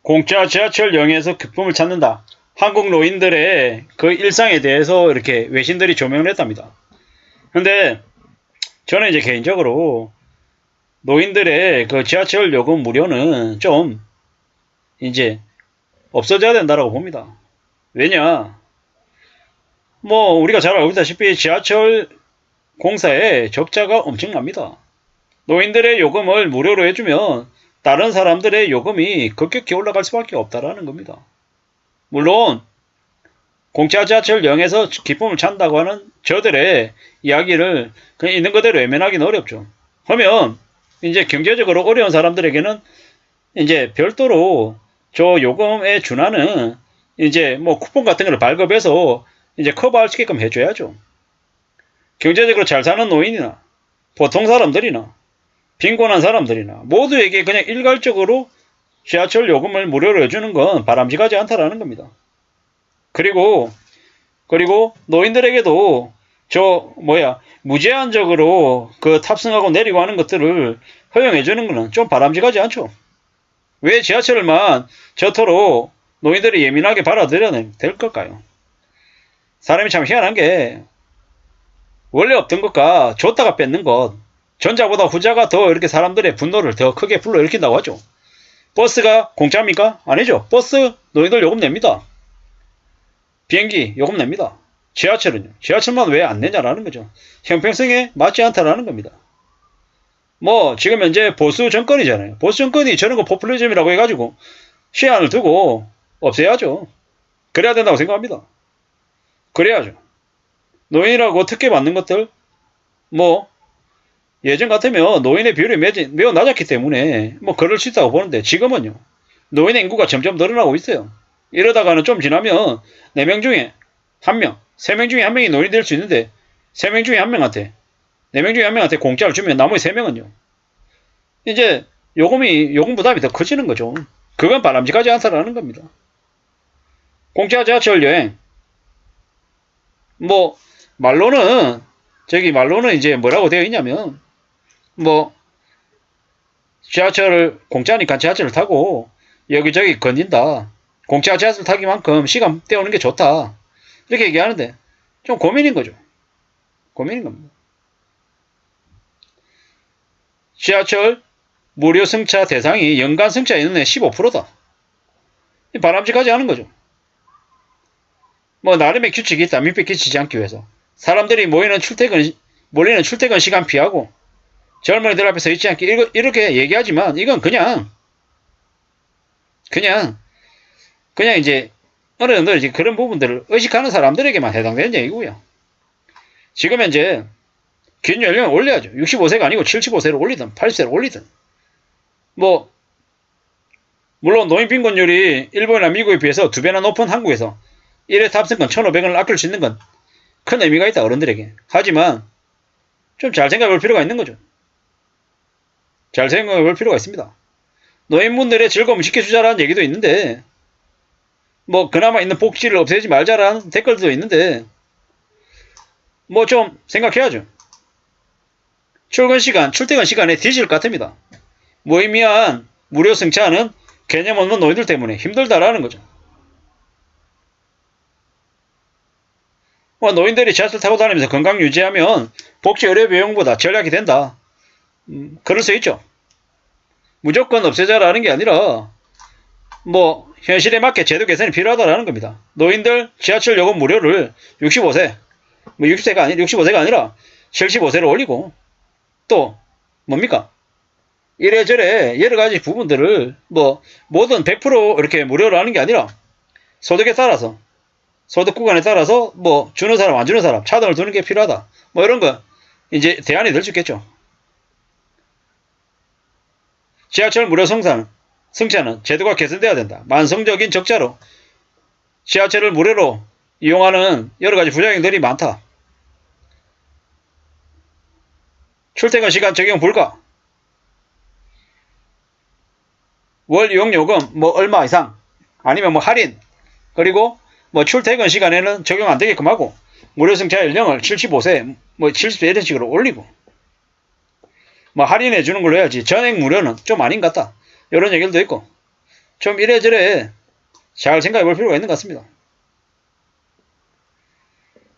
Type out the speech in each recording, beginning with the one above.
공짜 지하철역에서 기쁨을 찾는다. 한국 노인들의 그 일상에 대해서 이렇게 외신들이 조명을 했답니다. 근데 저는 이제 개인적으로 노인들의 그 지하철 요금 무료는 좀 이제 없어져야 된다고 봅니다. 왜냐? 뭐 우리가 잘 알고 있다시피 지하철 공사에 적자가 엄청납니다. 노인들의 요금을 무료로 해주면 다른 사람들의 요금이 급격히 올라갈 수밖에 없다라는 겁니다. 물론 공짜 지하철역에서 기쁨을 찾는다고 하는 저들의 이야기를 그냥 있는 그대로 외면하기는 어렵죠. 그러면 이제 경제적으로 어려운 사람들에게는 이제 별도로 저 요금에 준하는 이제 뭐 쿠폰 같은 걸 발급해서 이제 커버할 수 있게끔 해줘야죠. 경제적으로 잘 사는 노인이나 보통 사람들이나 빈곤한 사람들이나 모두에게 그냥 일괄적으로 지하철 요금을 무료로 해주는 건 바람직하지 않다라는 겁니다. 그리고 노인들에게도 무제한적으로 그 탑승하고 내리고 하는 것들을 허용해주는 거는 좀 바람직하지 않죠. 왜 지하철만 저토록 노인들이 예민하게 받아들여야 될 걸까요? 사람이 참 희한한 게 원래 없던 것과 줬다가 뺏는 것, 전자보다 후자가 더 이렇게 사람들의 분노를 더 크게 불러일으킨다고 하죠. 버스가 공짜입니까? 아니죠. 버스 노인들 요금 냅니다. 비행기 요금 냅니다. 지하철은요. 지하철만 왜 안 내냐라는 거죠. 형평성에 맞지 않다라는 겁니다. 뭐 지금 현재 보수 정권이잖아요. 보수 정권이 저런 거 포퓰리즘이라고 해가지고 시한을 두고 없애야죠. 그래야 된다고 생각합니다. 그래야죠. 노인이라고 특혜 받는 것들 뭐 예전 같으면 노인의 비율이 매우 낮았기 때문에 뭐 그럴 수 있다고 보는데 지금은요. 노인의 인구가 점점 늘어나고 있어요. 이러다가는 좀 지나면 4명 중에 1명, 3명 중에 1명이 노인이 될 수 있는데 3명 중에 1명한테 4명 중에 1명한테 공짜를 주면 나머지 3명은요. 이제 요금 부담이 더 커지는 거죠. 그건 바람직하지 않다라는 겁니다. 공짜 지하철 여행 뭐 말로는 이제 뭐라고 되어 있냐면 뭐 지하철을 공짜니까 지하철을 타고 여기저기 거닌다. 공짜 지하철 타기만큼 시간 때우는 게 좋다. 이렇게 얘기하는데 좀 고민인 거죠. 고민인 겁니다. 지하철 무료 승차 대상이 연간 승차 인원의 15%다. 바람직하지 않은 거죠. 뭐 나름의 규칙이 있다. 민폐 끼치지 않기 위해서. 사람들이 몰리는 출퇴근 시간 피하고 젊은이들 앞에 서 있지 않게 이렇게 얘기하지만 이건 그냥 이제 어느 정도 이제 그런 부분들을 의식하는 사람들에게만 해당되는 얘기고요. 지금 현재 긴 연령을 올려야죠. 65세가 아니고 75세를 올리든 80세를 올리든 뭐 물론 노인 빈곤율이 일본이나 미국에 비해서 2배나 높은 한국에서 1회 탑승권 1,500원을 아낄 수 있는 건 큰 의미가 있다 어른들에게. 하지만 좀 잘 생각해 볼 필요가 있는 거죠. 잘 생각해 볼 필요가 있습니다. 노인분들의 즐거움을 지켜주자라는 얘기도 있는데 뭐 그나마 있는 복지를 없애지 말자라는 댓글도 있는데 뭐 좀 생각해야죠. 출퇴근 시간에 뒤질 것 같습니다. 무의미한 무료 승차는 개념 없는 노인들 때문에 힘들다라는 거죠. 뭐 노인들이 지하철 타고 다니면서 건강 유지하면 복지 의료 비용보다 절약이 된다. 그럴 수 있죠. 무조건 없애자라는 게 아니라 뭐 현실에 맞게 제도 개선이 필요하다라는 겁니다. 노인들 지하철 요금 무료를 65세가 아니라 75세로 올리고 또 뭡니까? 이래저래 여러 가지 부분들을 뭐 뭐든 100% 이렇게 무료로 하는 게 아니라 소득에 따라서 소득 구간에 따라서 뭐 주는 사람 안 주는 사람 차등을 두는 게 필요하다. 뭐 이런 거 이제 대안이 될 수 있겠죠. 지하철 무료 승차는 제도가 개선돼야 된다. 만성적인 적자로 지하철을 무료로 이용하는 여러 가지 부작용들이 많다. 출퇴근 시간 적용 불가. 월 이용요금 뭐 얼마 이상 아니면 뭐 할인 그리고 뭐 출퇴근 시간에는 적용 안 되게끔 하고 무료 승차 연령을 75세 뭐 70세 이런 식으로 올리고 뭐 할인해 주는 걸로 해야지 전액 무료는 좀 아닌 것 같다. 이런 얘기도 있고 좀 이래저래 잘 생각해 볼 필요가 있는 것 같습니다.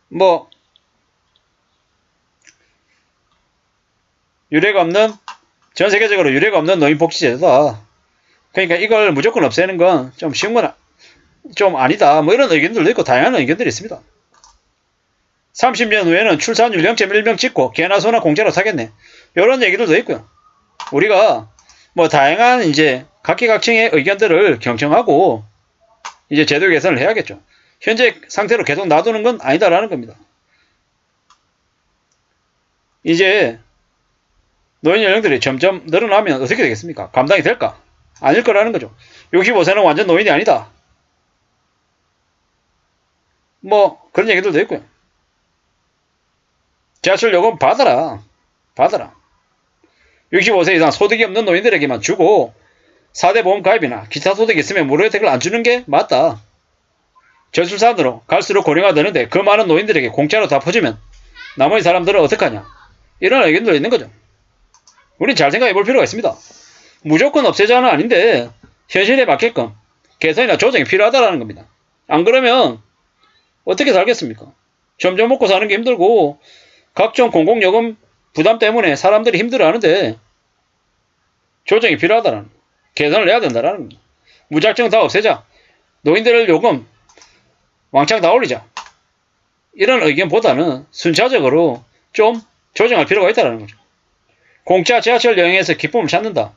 뭐 유례가 없는, 전 세계적으로 유례가 없는 노인복지제도다. 그러니까 이걸 무조건 없애는 건 좀 쉬운 건 좀 아니다. 뭐 이런 의견들도 있고 다양한 의견들이 있습니다. 30년 후에는 출산율 0.1명 찍고 개나 소나 공짜로 사겠네. 이런 얘기들도 있고요. 우리가 뭐 다양한 이제 각계각층의 의견들을 경청하고 이제 제도 개선을 해야겠죠. 현재 상태로 계속 놔두는 건 아니다라는 겁니다. 이제 노인 연령들이 점점 늘어나면 어떻게 되겠습니까? 감당이 될까? 아닐 거라는 거죠. 65세는 완전 노인이 아니다. 뭐 그런 얘기들도 있고요. 지하철 요금 받아라. 65세 이상 소득이 없는 노인들에게만 주고 4대 보험 가입이나 기타 소득이 있으면 무료 혜택을 안 주는 게 맞다. 저출산으로 갈수록 고령화 되는데 그 많은 노인들에게 공짜로 다 퍼주면 나머지 사람들은 어떡하냐. 이런 의견도 있는 거죠. 우린 잘 생각해 볼 필요가 있습니다. 무조건 없애자는 아닌데 현실에 맞게끔 개선이나 조정이 필요하다는 겁니다. 안 그러면 어떻게 살겠습니까? 점점 먹고 사는 게 힘들고 각종 공공요금 부담 때문에 사람들이 힘들어하는데 조정이 필요하다는, 개선을 해야 된다는 겁니다. 무작정 다 없애자. 노인들 요금 왕창 다 올리자. 이런 의견보다는 순차적으로 좀 조정할 필요가 있다는 거죠. 공짜 지하철 여행에서 기쁨을 찾는다.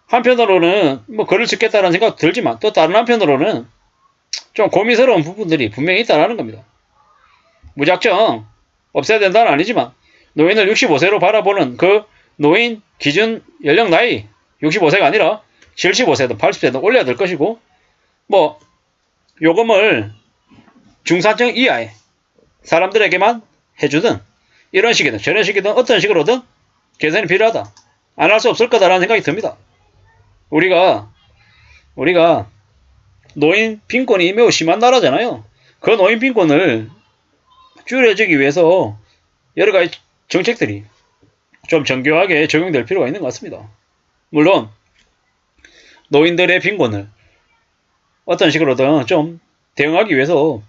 한편으로는 뭐 글을 찍겠다는 생각도 들지만 또 다른 한편으로는 좀 고민스러운 부분들이 분명히 있다는 겁니다. 무작정 없애야 된다는 아니지만 노인을 65세로 바라보는 그 노인 기준 연령 나이 65세가 아니라 75세든 80세든 올려야 될 것이고, 뭐 요금을 중산층 이하의 사람들에게만 해주든 이런 식이든 저런 식이든 어떤 식으로든 개선이 필요하다. 안 할 수 없을 거다라는 생각이 듭니다. 우리가 노인 빈곤이 매우 심한 나라잖아요. 그 노인 빈곤을 줄여주기 위해서 여러 가지 정책들이 좀 정교하게 적용될 필요가 있는 것 같습니다. 물론 노인들의 빈곤을 어떤 식으로든 좀 대응하기 위해서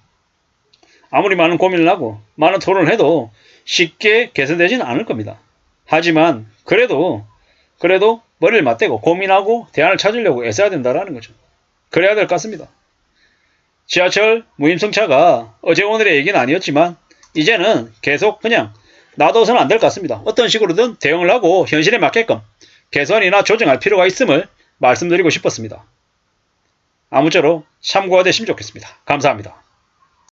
아무리 많은 고민을 하고 많은 토론을 해도 쉽게 개선되지는 않을 겁니다. 하지만 그래도 머리를 맞대고 고민하고 대안을 찾으려고 애써야 된다는 거죠. 그래야 될 것 같습니다. 지하철 무임승차가 어제 오늘의 얘기는 아니었지만 이제는 계속 그냥 놔둬서는 안 될 것 같습니다. 어떤 식으로든 대응을 하고 현실에 맞게끔 개선이나 조정할 필요가 있음을 말씀드리고 싶었습니다. 아무쪼록 참고가 되시면 좋겠습니다. 감사합니다.